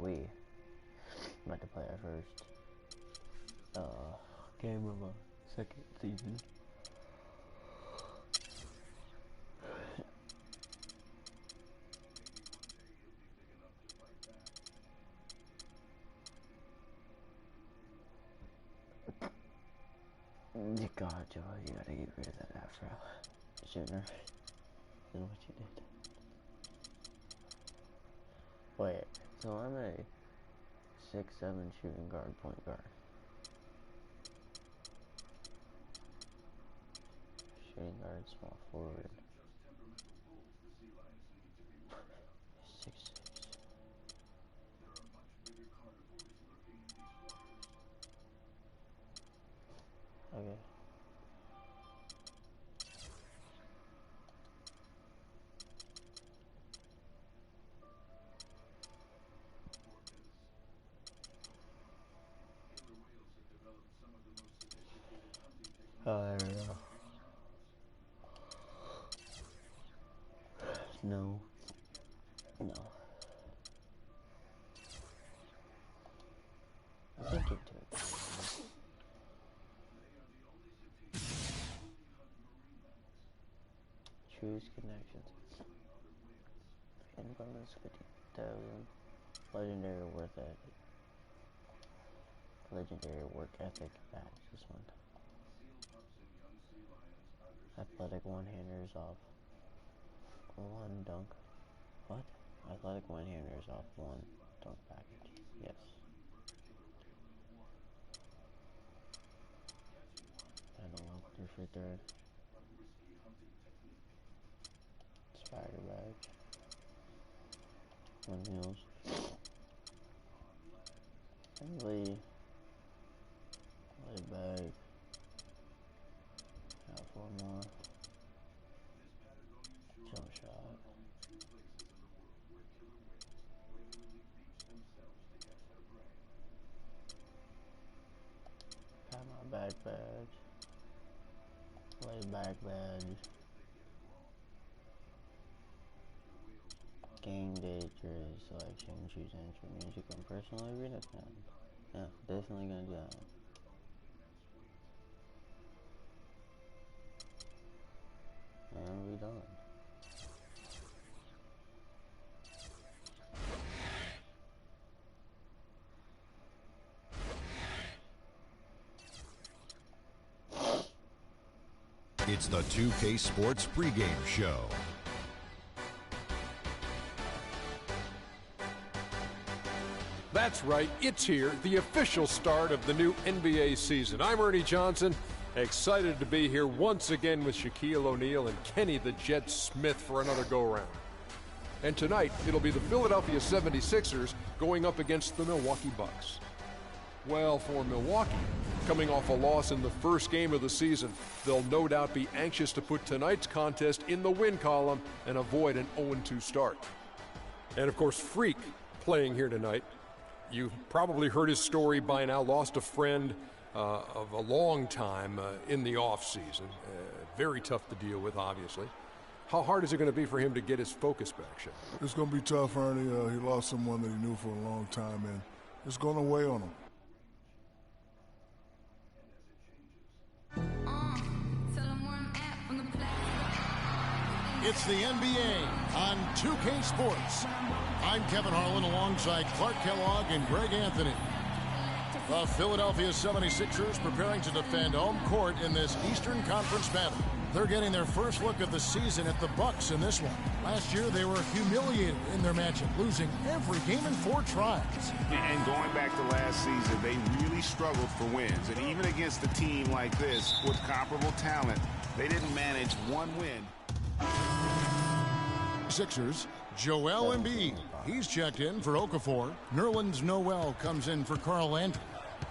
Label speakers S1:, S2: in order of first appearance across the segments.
S1: Wii. I'm about to play our first game of a second season. God, Joe, you gotta get rid of that afro sooner than what you did. Wait, so I'm a 6'7" shooting guard, point guard. Shooting guard, small forward. 6'6". Okay. I don't know. No. No. I think it took. Choose connections. And bonus 50,000. Legendary work ethic. Legendary work ethic badge. This one. Athletic one-handers off. One dunk. What? Athletic one-handers off one dunk package. Yes. I don't want to do free third. Spider badge. One meals. Lee bag. Got 4 more. Jump shot. Got my back badge. Lay back badge. Game day jersey selection. Choose entry music and personal arena fan. Yeah, definitely gonna do that. And we done.
S2: It's the 2K Sports pregame show.
S3: That's right, it's here, the official start of the new NBA season. I'm Ernie Johnson, excited to be here once again with Shaquille O'Neal and Kenny the Jet Smith for another go-round. And tonight, it'll be the Philadelphia 76ers going up against the Milwaukee Bucks. Well, for Milwaukee, coming off a loss in the first game of the season, they'll no doubt be anxious to put tonight's contest in the win column and avoid an 0-2 start. And of course, Freak playing here tonight. You've probably heard his story by now, lost a friend of a long time in the off-season. Very tough to deal with, obviously. How hard is it going to be for him to get his focus back, Shaq?
S4: It's going to be tough, Ernie. He lost someone that he knew for a long time, and it's going to weigh on him.
S5: It's the NBA on 2K Sports. I'm Kevin Harlan alongside Clark Kellogg and Greg Anthony. The Philadelphia 76ers preparing to defend home court in this Eastern Conference battle. They're getting their first look of the season at the Bucks in this one. Last year, they were humiliated in their matchup, losing every game in 4 tries.
S6: And going back to last season, they really struggled for wins. And even against a team like this with comparable talent, they didn't manage one win.
S5: Sixers, Joel Embiid. He's checked in for Okafor. Nerlens Noel comes in for Carl Landry.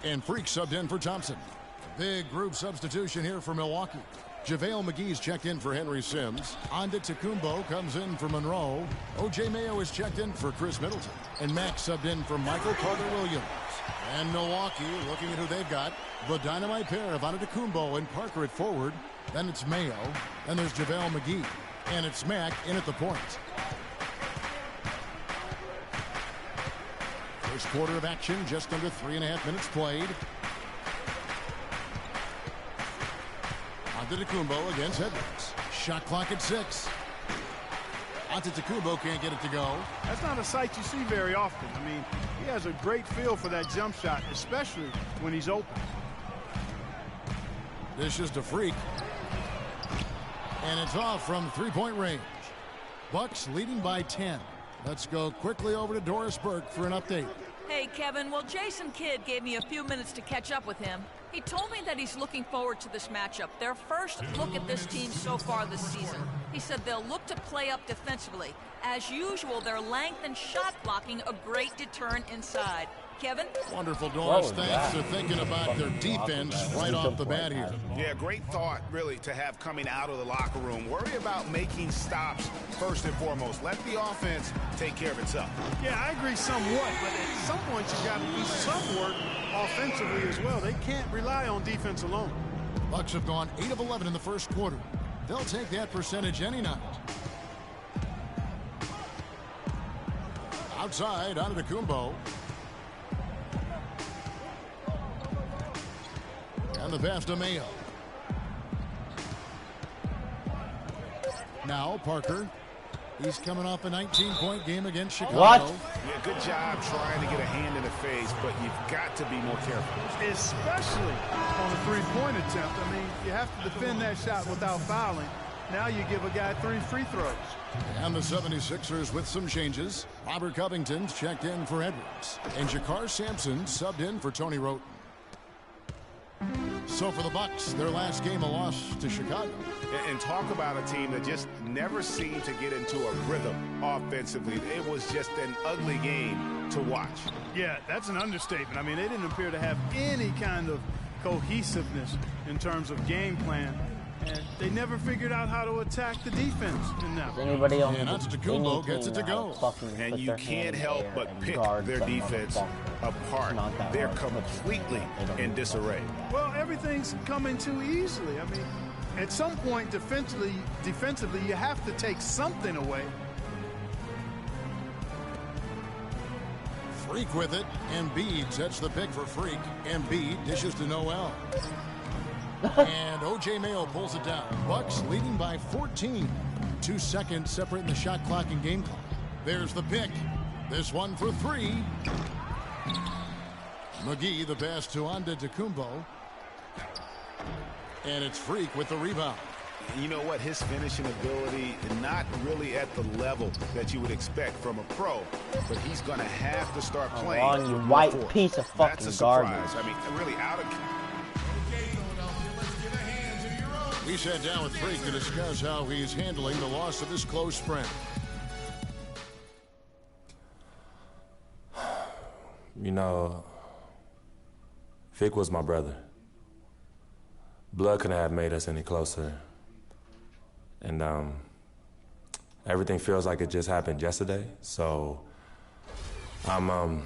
S5: And Freak subbed in for Thompson. Big group substitution here for Milwaukee. JaVale McGee's checked in for Henry Sims. Antetokounmpo comes in for Monroe. O.J. Mayo is checked in for Chris Middleton. And Max subbed in for Michael Carter-Williams. And Milwaukee, looking at who they've got, the dynamite pair of Antetokounmpo and Parker at forward. Then it's Mayo. And there's JaVale McGee. And it's Mack in at the point. First quarter of action, just under 3.5 minutes played. Antetokounmpo against Edwards. Shot clock at 6. Antetokounmpo can't get it to go.
S7: That's not a sight you see very often. I mean, he has a great feel for that jump shot, especially when he's open.
S5: This is to Freak. And it's off from three-point range. Bucks leading by 10. Let's go quickly over to Doris Burke for an update.
S8: Hey, Kevin. Well, Jason Kidd gave me a few minutes to catch up with him. He told me that he's looking forward to this matchup, their first look at this team so far this season. He said they'll look to play up defensively. As usual, their length and shot blocking a great deterrent inside. Kevin?
S5: Wonderful, Doris. Thanks for thinking about their defense right off the bat here.
S6: Yeah, great thought, really, to have coming out of the locker room. Worry about making stops first and foremost. Let the offense take care of itself.
S7: Yeah, I agree somewhat, but at some point you got to do some work offensively as well. They can't rely on defense alone.
S5: Bucks have gone 8 of 11 in the first quarter. They'll take that percentage any night. Outside, Antetokounmpo. And the pass to Mayo. Now Parker. He's coming off a 19-point game against Chicago.
S1: What?
S6: Yeah, good job trying to get a hand in the face, but you've got to be more careful.
S7: Especially on a three-point attempt. I mean, you have to defend that shot without fouling. Now you give a guy 3 free throws.
S5: And the 76ers with some changes. Robert Covington's checked in for Edwards. And Jakar Sampson subbed in for Tony Wroten. So for the Bucks, their last game, a loss to Chicago.
S6: And talk about a team that just never seemed to get into a rhythm offensively. It was just an ugly game to watch.
S7: Yeah, that's an understatement. I mean, they didn't appear to have any kind of cohesiveness in terms of game plan. And they never figured out how to attack the defense in that.
S1: Anybody on
S5: and Antetokounmpo gets it to go.
S6: And you can't help but pick their defense apart. They're completely in disarray.
S7: Well, everything's coming too easily. I mean, at some point defensively, you have to take something away.
S5: Freak with it. Embiid sets the pick for Freak. Embiid dishes to Noel. And O.J. Mayo pulls it down. Bucks leading by 14. 2 seconds separating the shot clock and game clock. There's the pick. This one for 3. McGee the pass to Antetokounmpo. And it's Freak with the rebound.
S6: You know what? His finishing ability, not really at the level that you would expect from a pro, but he's going to have to start playing.
S1: On you white piece of fucking
S6: That's a
S1: garbage.
S6: surprise. I mean, really out of...
S5: We sat down with Freak to discuss how he's handling the loss of his close friend.
S9: You know, Vic was my brother. Blood couldn't have made us any closer. And everything feels like it just happened yesterday. So I'm
S5: Our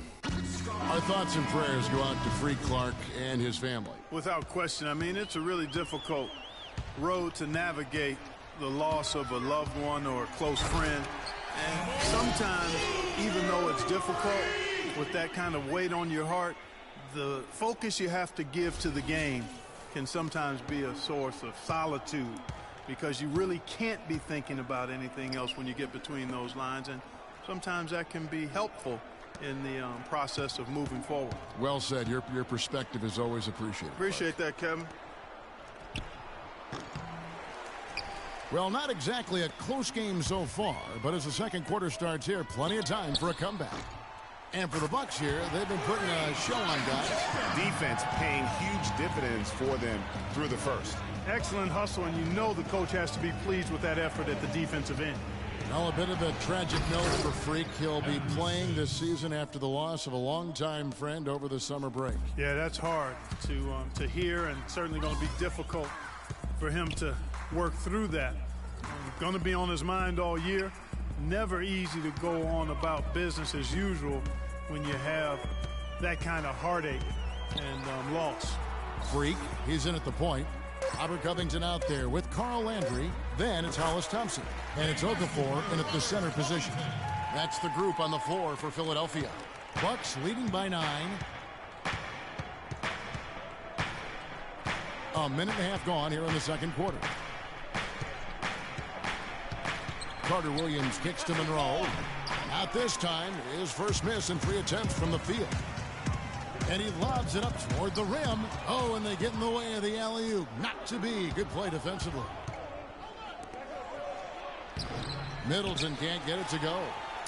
S5: thoughts and prayers go out to Freak Clark and his family.
S7: Without question. I mean, it's a really difficult road to navigate, the loss of a loved one or a close friend. And sometimes, even though it's difficult with that kind of weight on your heart, the focus you have to give to the game can sometimes be a source of solitude, because you really can't be thinking about anything else when you get between those lines, and sometimes that can be helpful in the process of moving forward.
S5: Well said. Your perspective is always appreciated.
S7: Appreciate that, Kevin.
S5: Well, not exactly a close game so far, but as the second quarter starts here, plenty of time for a comeback. And for the Bucks here, they've been putting a show on, guys.
S6: Defense paying huge dividends for them through the first.
S7: Excellent hustle, and you know the coach has to be pleased with that effort at the defensive end.
S5: Well, a bit of a tragic note for Freak. He'll be playing this season after the loss of a longtime friend over the summer break.
S7: Yeah, that's hard to hear, and certainly going to be difficult for him to work through that. Going to be on his mind all year. Never easy to go on about business as usual when you have that kind of heartache and loss.
S5: Freak, he's in at the point. Robert Covington out there with Carl Landry. Then it's Hollis Thompson. And it's Okafor in at the center position. That's the group on the floor for Philadelphia. Bucks leading by 9. A minute and a half gone here in the second quarter. Carter Williams kicks to Monroe. Not this time. His first miss in 3 attempts from the field. And he lobs it up toward the rim. Oh, and they get in the way of the alley-oop. Not to be. Good play defensively. Middleton can't get it to go.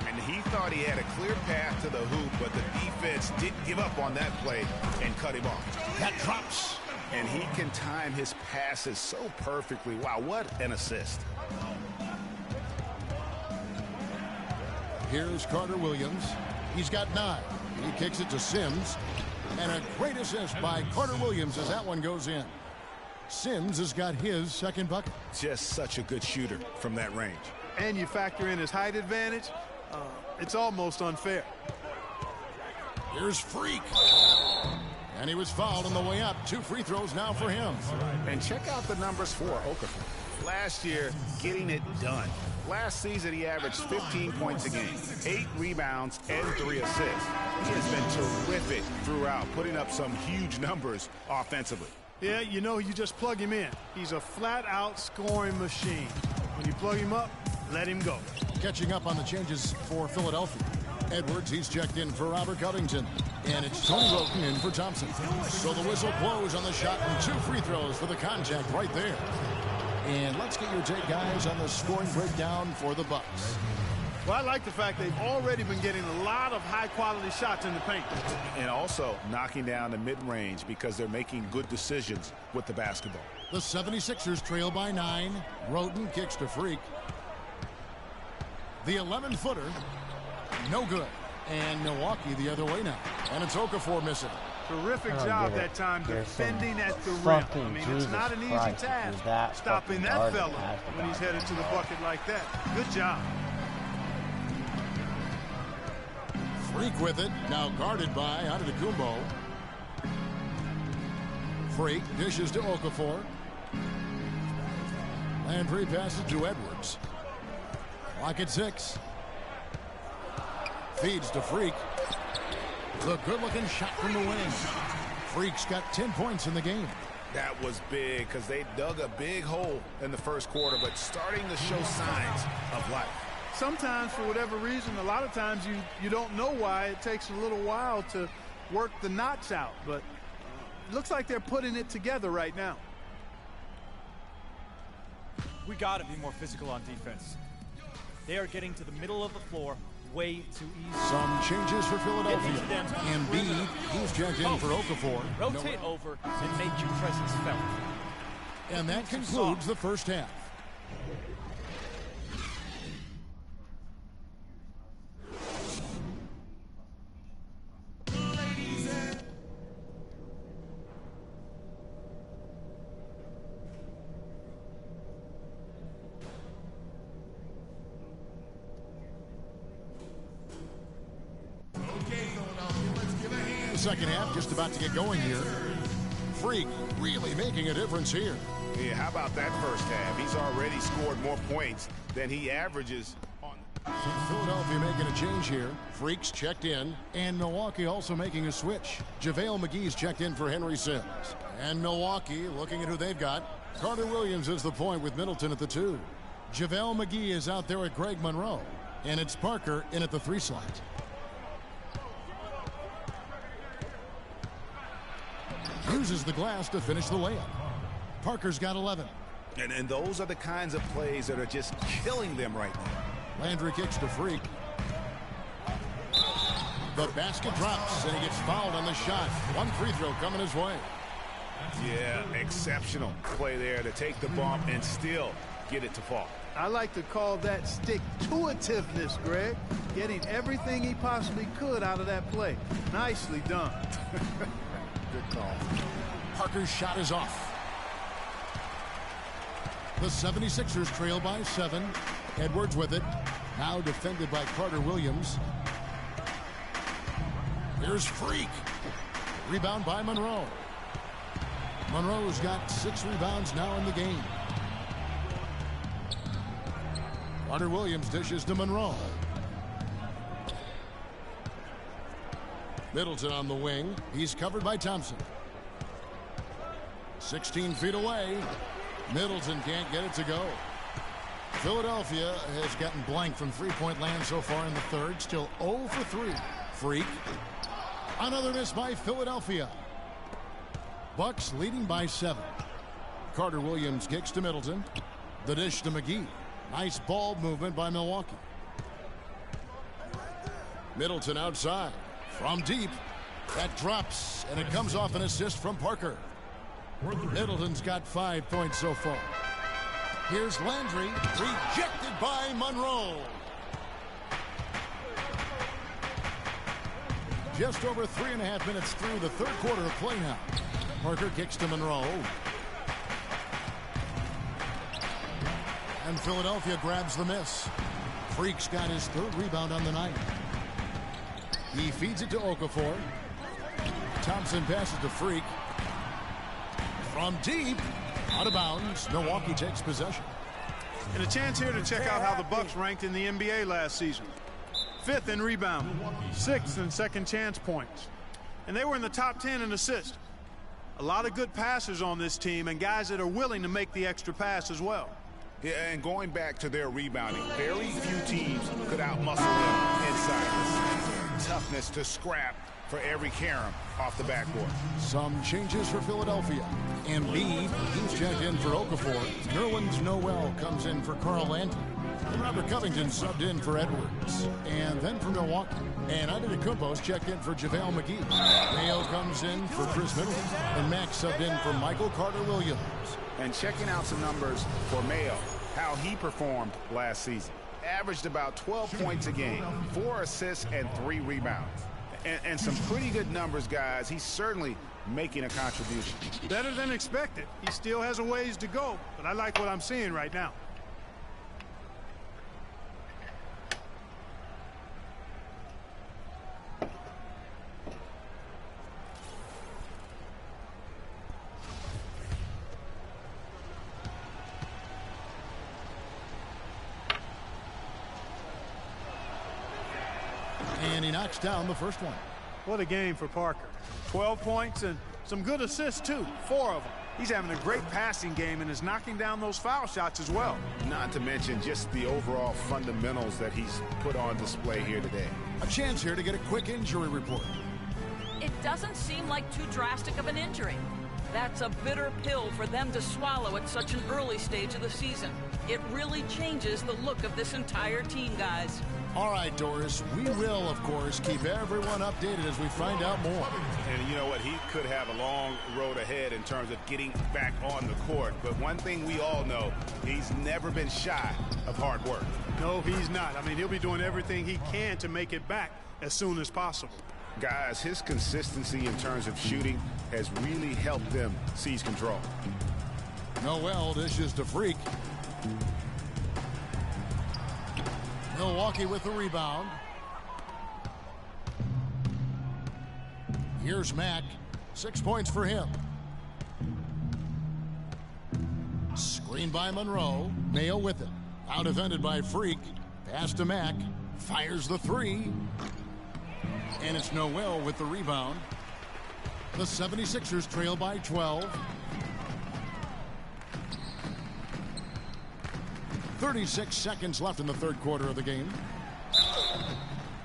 S6: And he thought he had a clear path to the hoop, but the defense didn't give up on that play and cut him off.
S5: That drops.
S6: And he can time his passes so perfectly. Wow, what an assist.
S5: Here's Carter Williams. He's got 9. He kicks it to Sims. And a great assist by Carter Williams as that one goes in. Sims has got his second bucket.
S6: Just such a good shooter from that range.
S7: And you factor in his height advantage, it's almost unfair.
S5: Here's Freak. And he was fouled on the way up. 2 free throws now for him.
S6: And check out the numbers for Okafor. Last year, getting it done. Last season, he averaged 15 points a game, 8 rebounds, and 3 assists. He has been terrific throughout, putting up some huge numbers offensively.
S7: Yeah, you know, you just plug him in. He's a flat-out scoring machine. When you plug him up, let him go.
S5: Catching up on the changes for Philadelphia. Edwards, he's checked in for Robert Covington. And it's Tony Wroten in for Thompson. So the whistle blows on the shot and 2 free throws for the contact right there. And let's get your take, guys, on the scoring breakdown for the Bucks.
S7: Well, I like the fact they've already been getting a lot of high-quality shots in the paint.
S6: And also knocking down the mid-range because they're making good decisions with the basketball.
S5: The 76ers trail by 9. Wroten kicks to Freak. The 11-footer, no good. And Milwaukee the other way now. And it's Okafor missing.
S7: Terrific job that time defending at the rim. I mean, it's not an easy task stopping that fella when he's headed to the bucket like that. Good job.
S5: Freak with it, now guarded by Antetokounmpo. Freak dishes to Okafor. Landry passes to Edwards. Clock at 6. Feeds to Freak. The good-looking shot from the wing. Freak's got 10 points in the game.
S6: That was big because they dug a big hole in the first quarter, but starting to show signs of life.
S7: Sometimes, for whatever reason, a lot of times you don't know why. It takes a little while to work the knots out, but it looks like they're putting it together right now.
S10: We got to be more physical on defense. They are getting to the middle of the floor way too easy.
S5: Some changes for Philadelphia. Embiid, he's checked in for Okafor.
S10: Rotate over and make your presence felt.
S5: And that concludes the first half. Second half just about to get going here. Freak really making a difference here.
S6: Yeah, how about that first half? He's already scored more points than he averages on.
S5: Philadelphia making a change here. Freak's checked in, and Milwaukee also making a switch. JaVale McGee's checked in for Henry Sims. And Milwaukee looking at who they've got. Carter Williams is the point with Middleton at the 2. JaVale McGee is out there at Greg Monroe. And it's Parker in at the 3 slot. Uses the glass to finish the layup. Parker's got 11.
S6: And those are the kinds of plays that are just killing them right now.
S5: Landry kicks to Freak. The basket drops, and he gets fouled on the shot. 1 free throw coming his way.
S6: Yeah, exceptional play there to take the bump and still get it to fall.
S7: I like to call that stick-to-itiveness, Greg. Getting everything he possibly could out of that play. Nicely done.
S5: Good call. Parker's shot is off. The 76ers trail by 7. Edwards with it. Now defended by Carter Williams. Here's Freak. Rebound by Monroe. Monroe's got 6 rebounds now in the game. Carter Williams dishes to Monroe. Middleton on the wing. He's covered by Thompson. 16 feet away. Middleton can't get it to go. Philadelphia has gotten blank from three-point land so far in the third. Still 0 for 3. Freak. Another miss by Philadelphia. Bucks leading by 7. Carter Williams kicks to Middleton. The dish to McGee. Nice ball movement by Milwaukee. Middleton outside. From deep. That drops, and it comes off an assist from Parker. Middleton's got 5 points so far. Here's Landry. Rejected by Monroe. Just over 3.5 minutes through the third quarter of play now. Parker kicks to Monroe. And Philadelphia grabs the miss. Freak's got his third rebound on the night. He feeds it to Okafor. Thompson passes to Freak. From deep. Out of bounds. Milwaukee takes possession.
S7: And a chance here to check out how the Bucks ranked in the NBA last season. 5th in rebound, 6th in second chance points. And they were in the top 10 in assists. A lot of good passers on this team and guys that are willing to make the extra pass as well.
S6: Yeah, and going back to their rebounding, very few teams could outmuscle them inside this. Toughness to scrap for every carom off the backboard.
S5: Some changes for Philadelphia. Embiid, he's checked in for Okafor. Nerlens Noel comes in for Carl Anthony. And Robert Covington subbed in for Edwards. And then for Milwaukee. And Antetokounmpo's checked in for JaVale McGee. Mayo comes in for Chris Middleton. And Max subbed in for Michael Carter-Williams.
S6: And checking out some numbers for Mayo, how he performed last season. Averaged about 12 points a game, 4 assists and 3 rebounds. And some pretty good numbers, guys. He's certainly making a contribution.
S7: Better than expected. He still has a ways to go, but I like what I'm seeing right now.
S5: And he knocks down the first one.
S7: What a game for Parker. 12 points and some good assists, too. 4 of them. He's having a great passing game and is knocking down those foul shots as well.
S6: Not to mention just the overall fundamentals that he's put on display here today.
S5: A chance here to get a quick injury report.
S8: It doesn't seem like too drastic of an injury. That's a bitter pill for them to swallow at such an early stage of the season. It really changes the look of this entire team, guys.
S5: All right, Doris, we will, of course, keep everyone updated as we find out more.
S6: And you know what? He could have a long road ahead in terms of getting back on the court. But one thing we all know, he's never been shy of hard work.
S7: No, he's not. I mean, he'll be doing everything he can to make it back as soon as possible.
S6: Guys, his consistency in terms of shooting has really helped them seize control.
S5: Noel dishes to Freak. Milwaukee with the rebound. Here's Mack. 6 points for him. Screen by Monroe. Mayo with it. Out defended by Freak. Pass to Mack. Fires the 3. And it's Noel with the rebound. The 76ers trail by 12. 36 seconds left in the third quarter of the game.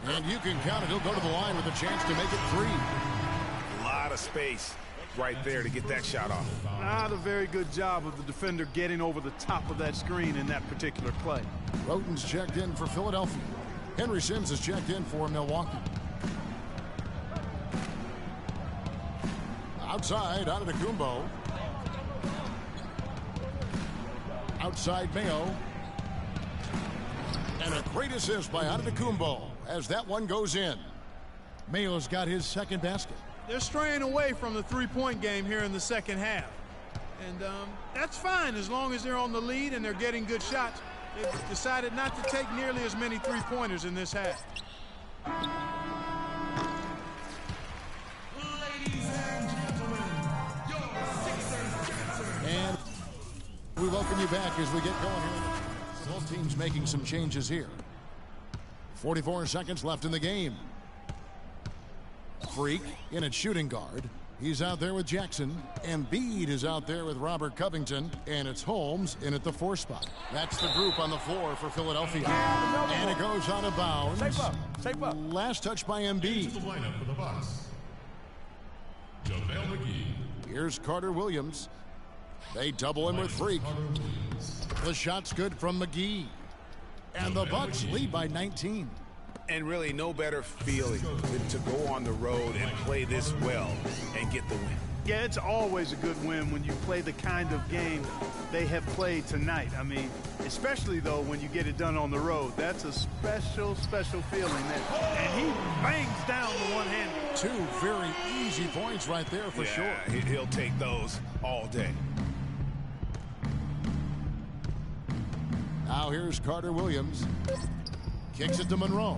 S5: And you can count it. He'll go to the line with a chance to make it 3.
S6: A lot of space right there to get that shot off.
S7: Not a very good job of the defender getting over the top of that screen in that particular play.
S5: Roten's checked in for Philadelphia. Henry Sims is checked in for Milwaukee. Outside, Antetokounmpo. Outside, Mayo. And a great assist by Antetokounmpo as that one goes in. Mayo's got his second basket.
S7: They're straying away from the three-point game here in the second half. And that's fine as long as they're on the lead and they're getting good shots. They've decided not to take nearly as many three-pointers in this half.
S5: And we welcome you back as we get going here. Both teams making some changes here. 44 seconds left in the game. Freak in at shooting guard. He's out there with Jackson. Embiid is out there with Robert Covington. And it's Holmes in at the 4 spot. That's the group on the floor for Philadelphia. And it goes out of bounds.
S3: Safe up.
S5: Last touch by Embiid.
S11: The lineup for the Bucks. JaVale McGee.
S5: Here's Carter Williams. They double him with Freak. The shot's good from McGee. And the Bucks lead by 19.
S6: And really no better feeling than to go on the road and play this well and get the win.
S7: Yeah, it's always a good win when you play the kind of game they have played tonight. I mean, especially, though, when you get it done on the road. That's a special, special feeling. And he bangs down the one-handed.
S5: 2 very easy points right there for sure.
S6: He'll take those all day.
S5: Now here's Carter Williams. Kicks it to Monroe.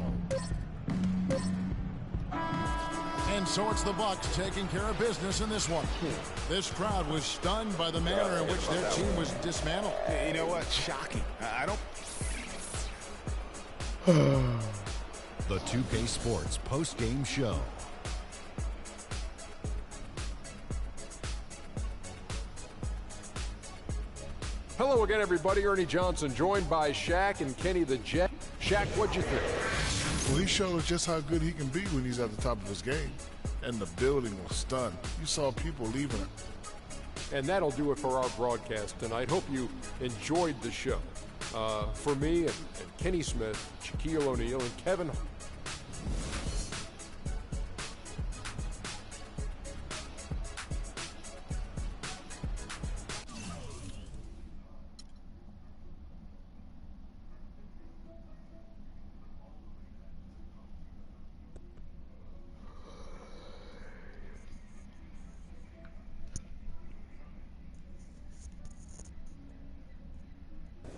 S5: And so it's the Bucks taking care of business in this one. This crowd was stunned by the manner in which their team was dismantled.
S6: You know what? Shocking. I don't...
S2: The 2K Sports post-game show.
S3: Hello again, everybody. Ernie Johnson, joined by Shaq and Kenny the Jet. Shaq, what'd you think?
S4: Well, he showed us just how good he can be when he's at the top of his game. And the building was stunned. You saw people leaving it.
S3: And that'll do it for our broadcast tonight. Hope you enjoyed the show. For me and Kenny Smith, Shaquille O'Neal, and Kevin.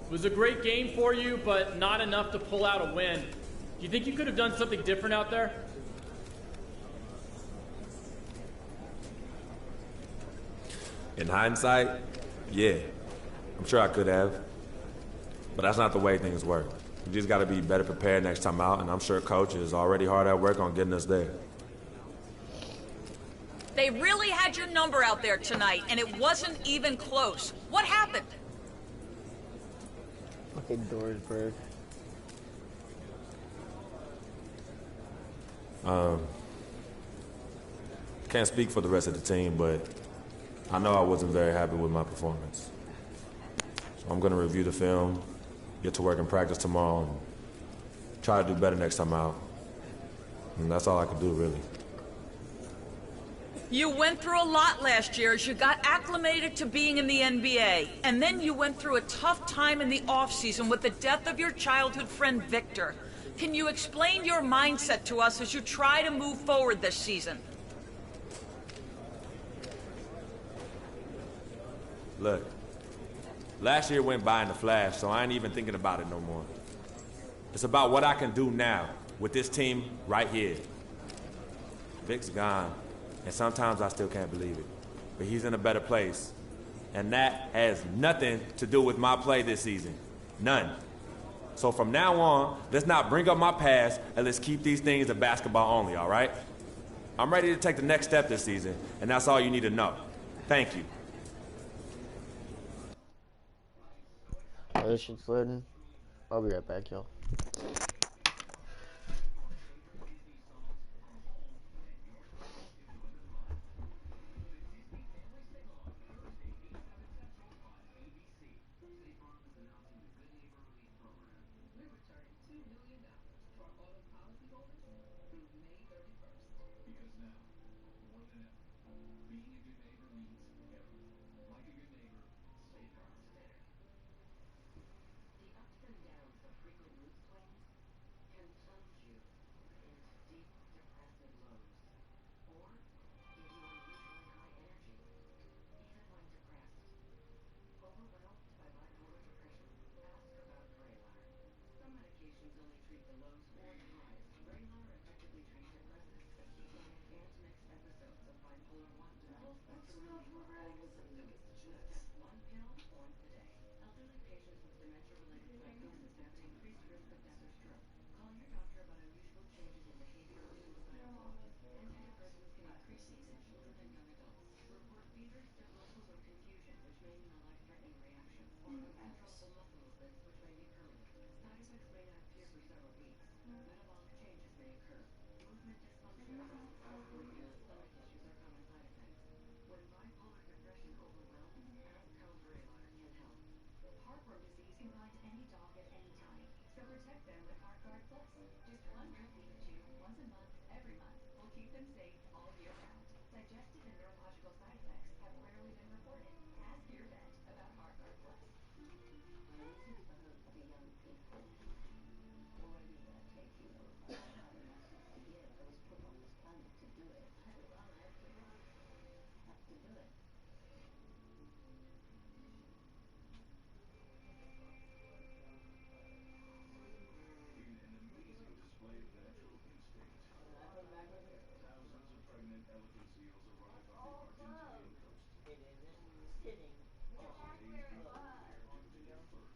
S12: It was a great game for you, but not enough to pull out a win. Do you think you could have done something different out there?
S9: In hindsight, yeah. I'm sure I could have. But that's not the way things work. We just got to be better prepared next time out, and I'm sure Coach is already hard at work on getting us there.
S8: They really had your number out there tonight, and it wasn't even close. What happened?
S1: Fucking Dorsberg.
S9: Can't speak for the rest of the team, but I know I wasn't very happy with my performance. So I'm going to review the film, get to work in practice tomorrow, and try to do better next time out. And that's all I can do, really.
S8: You went through a lot last year as you got acclimated to being in the NBA. And then you went through a tough time in the offseason with the death of your childhood friend, Victor. Can you explain your mindset to us as you try to move forward this season?
S9: Look, last year went by in a flash, so I ain't even thinking about it no more. It's about what I can do now with this team right here. Vic's gone. And sometimes I still can't believe it. But he's in a better place. And that has nothing to do with my play this season. None. So from now on, let's not bring up my past, and let's keep these things to basketball only, all right? I'm ready to take the next step this season, and that's all you need to know. Thank you.
S1: Oh, this shit's loading. I'll be right back, y'all.
S11: once a month, every month, will keep them safe all year round. Digestive and neurological side effects have rarely been reported. Ask your vet about Heartgard Plus.
S13: This is for the young people. Why did that take you so long? A year. I was put on this planet to do it. I have to run. I have to run. I have to do it.
S14: In an amazing display of natural instinct, thousands of pregnant elephant seals arrive on the Argentinian coast.
S13: It isn't sitting.
S14: Just days before they're due to give birth.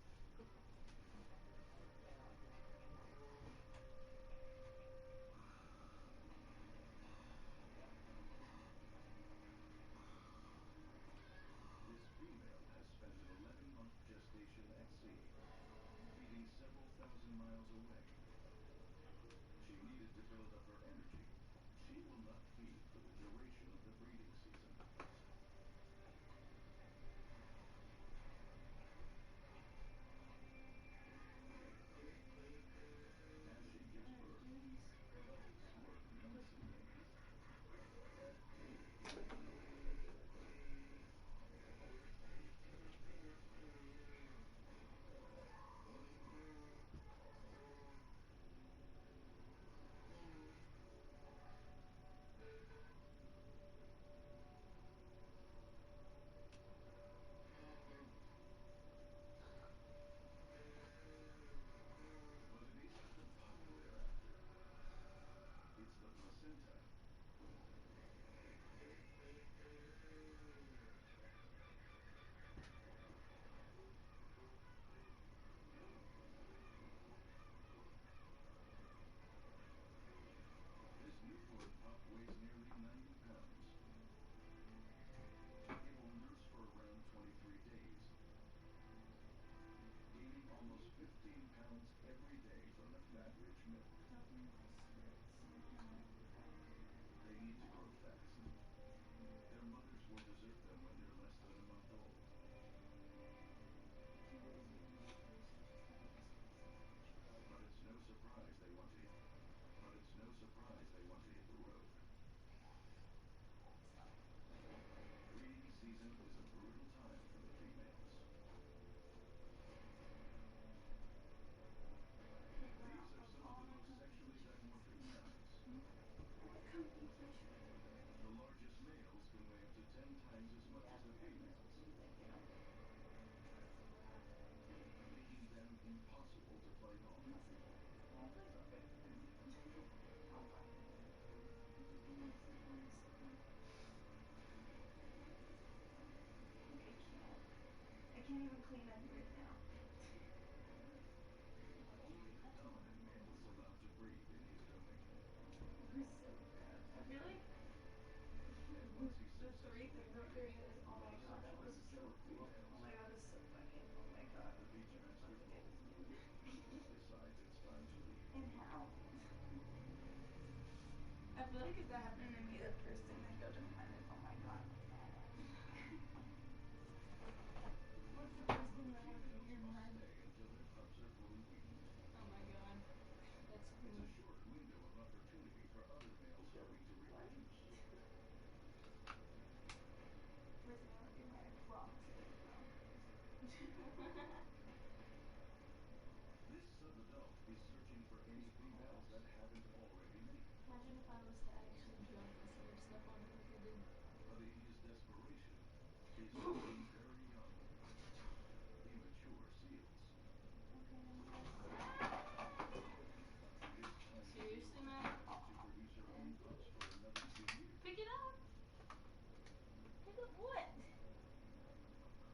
S14: This female has spent an 11-month gestation at sea, feeding several thousand miles away. She needed to build up her energy. She will not feed for the duration of the breeding season. As she gives birth, bubbles squirt menacingly. But it isn't the puppy they're after. It's the placenta. This newborn pup weighs nearly 90 pounds. It will nurse for around 23 days, gaining almost 15 pounds every day from the fat-rich milk. They need to grow fast. Their mothers will desert them when they're less than a month old. But it's no surprise they want to hit the road. Breeding season is a brutal time for the females. These are some of the most sexually dimorphic mammals. The largest males can weigh up to 10 times as much as the females, making them impossible to fight off.
S11: I can't even clean up right now.
S14: Only the dominant male is allowed to breed in his domain.
S11: We're so bad. I feel like the three things up their head. Oh my god, that was so cool. Oh my god, it's so funny. Oh my god.
S14: The Beachmaster Bull decides it's time to leave.
S11: And how? I feel like if that happened to me, the first thing I'd go to mind is, oh my god. What's the first thing that would be in your mind?
S14: Until their cubs are fully weaned.
S11: Oh my god. That's cool.
S14: It's a short window of opportunity for other males hoping to reproduce.
S11: First thing I would be in mind, I promise.
S14: This sub-adult is searching for any females that haven't already mated.
S11: Imagine if I was to actually jump instead of step on it like I did.
S14: But in his desperation, his children very young, immature seals.
S11: Seriously, man?
S14: To produce her own pups for another 2 years.
S11: Pick it up! Pick up what?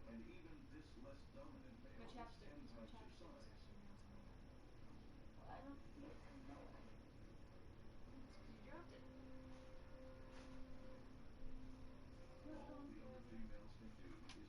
S14: And even this less dominant male is 10 times her size.
S11: Well, I don't see it. No. You dropped it.
S14: All the other females can do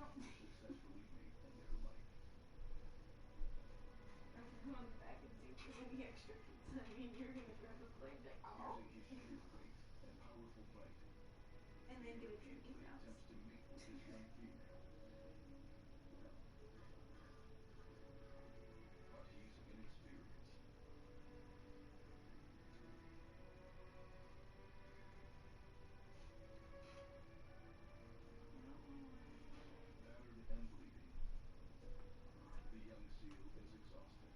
S14: successfully mate in their life.
S11: I'm gonna go on the back and see if there's any extra pizza. I mean, you're gonna grab a plate and be like, oh.
S14: Using his sheer weight and powerful bite,
S11: And then
S14: he
S11: get a drink in
S14: repeatedly
S11: your mouth.
S14: attempts to mate with this young female. But he's inexperienced. Battered and bleeding, the young seal is exhausted.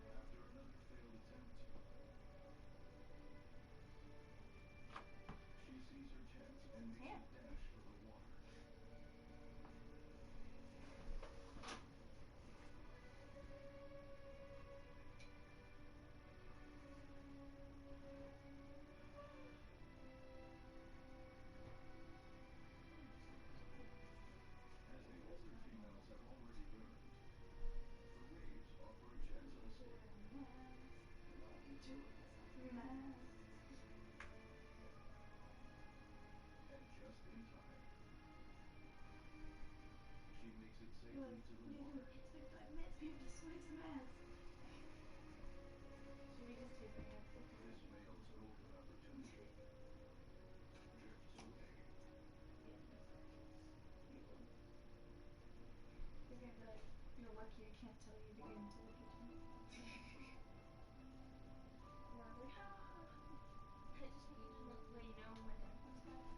S14: After another failed attempt, she sees her chance and makes a dash for the water. As the older females have already learned, the waves offer a chance of escape. And just in time, she makes it safely to the water.
S11: It's been 5 minutes. We have to swing some ass. Should we just take our hands?
S14: This male's golden opportunity drifts away.
S11: He's gonna be like, you're lucky I can't tell you the game to look at you. Or like, I just need to let you know when it comes back.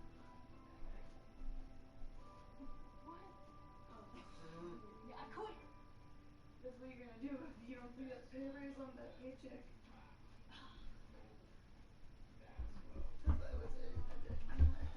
S11: What? Oh. Yeah, I quit. That's what you're gonna do if you don't see that papers on that paycheck. That was it. I'm not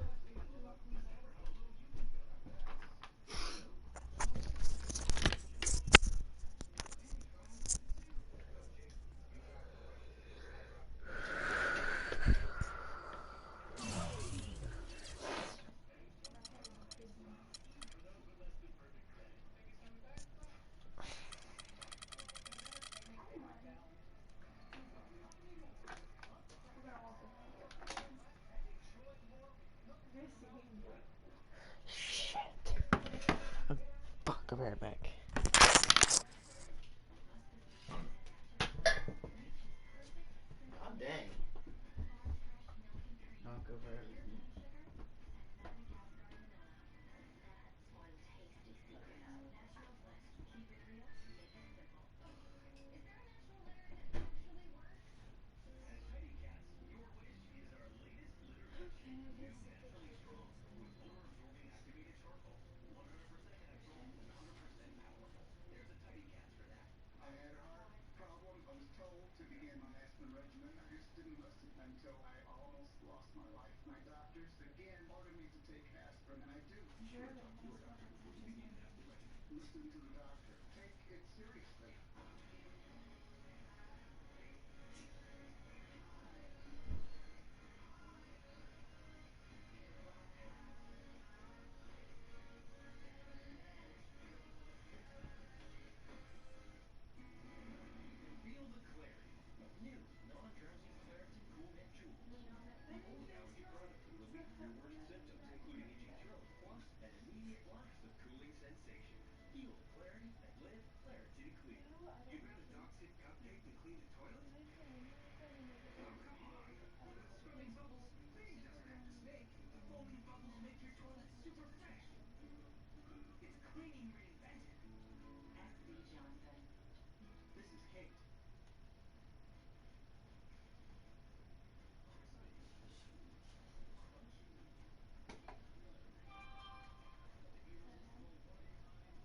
S1: Shit. Fuck, I'll be right back. God dang. Knock over everything.
S14: I had a heart problem. I was told to begin my aspirin regimen. I just didn't listen until I almost lost my life. My doctors again ordered me to take aspirin, and I do. Be sure to talk to your doctor before you begin the regimen. Listen to the doctor. Take it seriously.
S15: Feel the clarity of new non-drowsy Claritin Cool Neck Jewels. The only allergy product to relieve your worst symptoms, including itchy throat, plus an immediate blast of cooling sensation. Feel the clarity and live Claritin Clean.
S14: You bet a dog's hit cupcake to clean the toilet? Oh, come on. Look at the swirling bubbles. Cleaning doesn't have to snake. The foaming bubbles make your toilet super fresh. It's cleaning reinvented.
S13: Ask B. Johnson.
S15: This is Kate.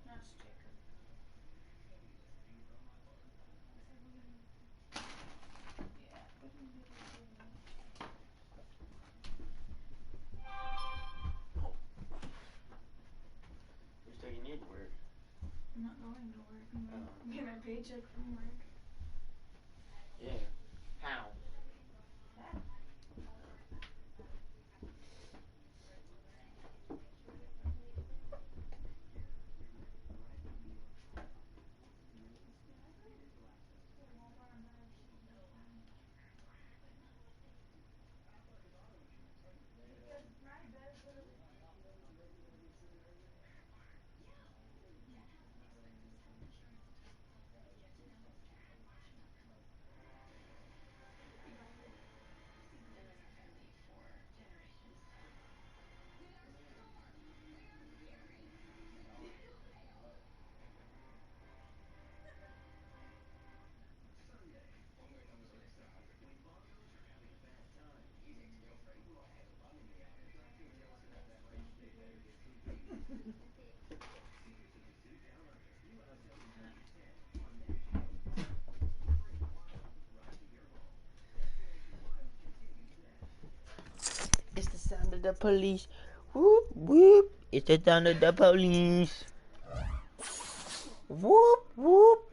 S11: That's Jacob. Yeah, what do you do?
S1: You're taking you to work.
S11: I'm not going to work. I'm gonna get my paycheck from work.
S1: Yeah. How? It's the sound of the police. Whoop, whoop. It's the sound of the police. Whoop, whoop.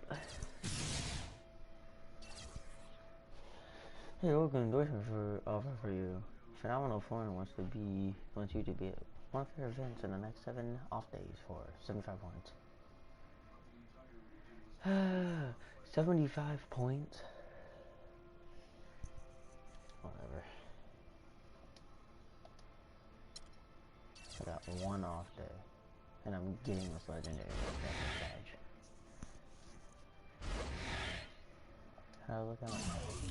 S1: Hey, we're going to offer for you. Phenomenal Foreign wants you to be at one of your events in the next 7 off days for 75 points. 75 points. Whatever. I got 1 off day, and I'm getting this legendary badge. How do I look at my badges?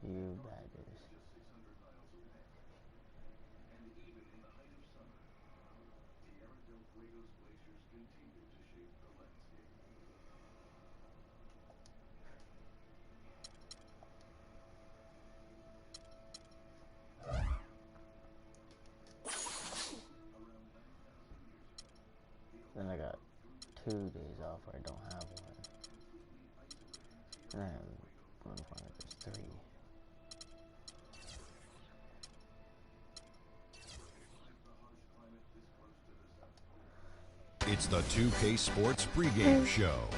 S1: You badges. Then I got 2 days off where I don't have one. And I have one point of this 3.
S2: It's the 2K Sports pregame show.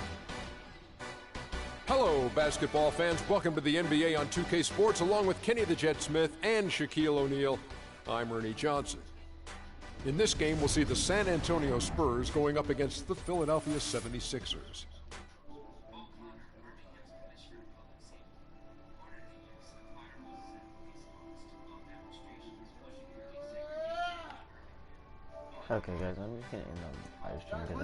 S3: Hello, basketball fans. Welcome to the NBA on 2K Sports, along with Kenny the Jet Smith and Shaquille O'Neal. I'm Ernie Johnson. In this game, we'll see the San Antonio Spurs going up against the Philadelphia 76ers.
S1: Okay, guys, I'm just gonna end the live stream because